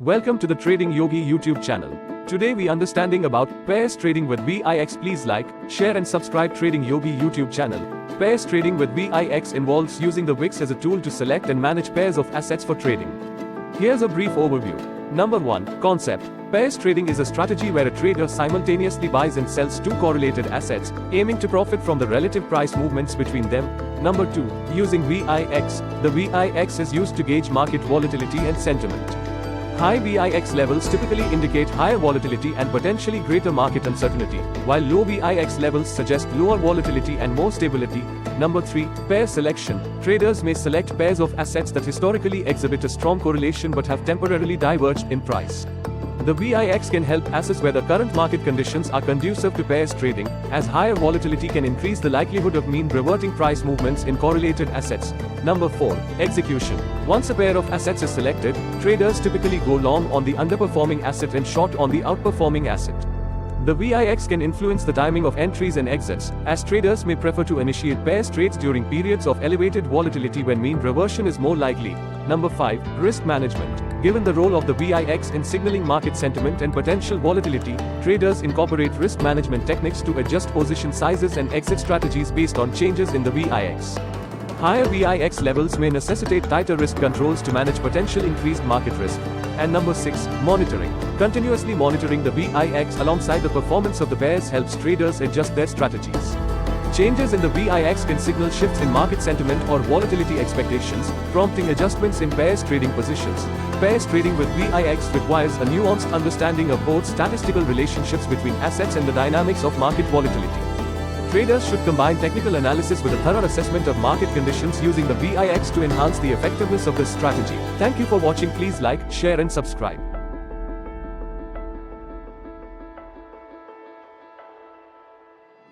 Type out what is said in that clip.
Welcome to the Trading Yogi YouTube channel. Today we understanding about pairs trading with VIX. Please like, share and subscribe Trading Yogi YouTube channel. Pairs trading with VIX involves using the VIX as a tool to select and manage pairs of assets for trading. Here's a brief overview. Number 1. Concept. Pairs trading is a strategy where a trader simultaneously buys and sells two correlated assets, aiming to profit from the relative price movements between them. Number 2. Using VIX. The VIX is used to gauge market volatility and sentiment. High VIX levels typically indicate higher volatility and potentially greater market uncertainty, while low VIX levels suggest lower volatility and more stability. Number 3. Pair selection. Traders may select pairs of assets that historically exhibit a strong correlation but have temporarily diverged in price. The VIX can help assess whether current market conditions are conducive to pairs trading, as higher volatility can increase the likelihood of mean reverting price movements in correlated assets. Number 4. Execution. Once a pair of assets is selected, traders typically go long on the underperforming asset and short on the outperforming asset. The VIX can influence the timing of entries and exits, as traders may prefer to initiate pairs trades during periods of elevated volatility when mean reversion is more likely. Number 5. Risk management. Given the role of the VIX in signaling market sentiment and potential volatility, traders incorporate risk management techniques to adjust position sizes and exit strategies based on changes in the VIX. Higher VIX levels may necessitate tighter risk controls to manage potential increased market risk. And number 6. Monitoring. Continuously monitoring the VIX alongside the performance of the pairs helps traders adjust their strategies. Changes in the VIX can signal shifts in market sentiment or volatility expectations, prompting adjustments in pairs trading positions. Pairs trading with VIX requires a nuanced understanding of both statistical relationships between assets and the dynamics of market volatility. Traders should combine technical analysis with a thorough assessment of market conditions using the VIX to enhance the effectiveness of this strategy. Thank you for watching. Please like, share and subscribe.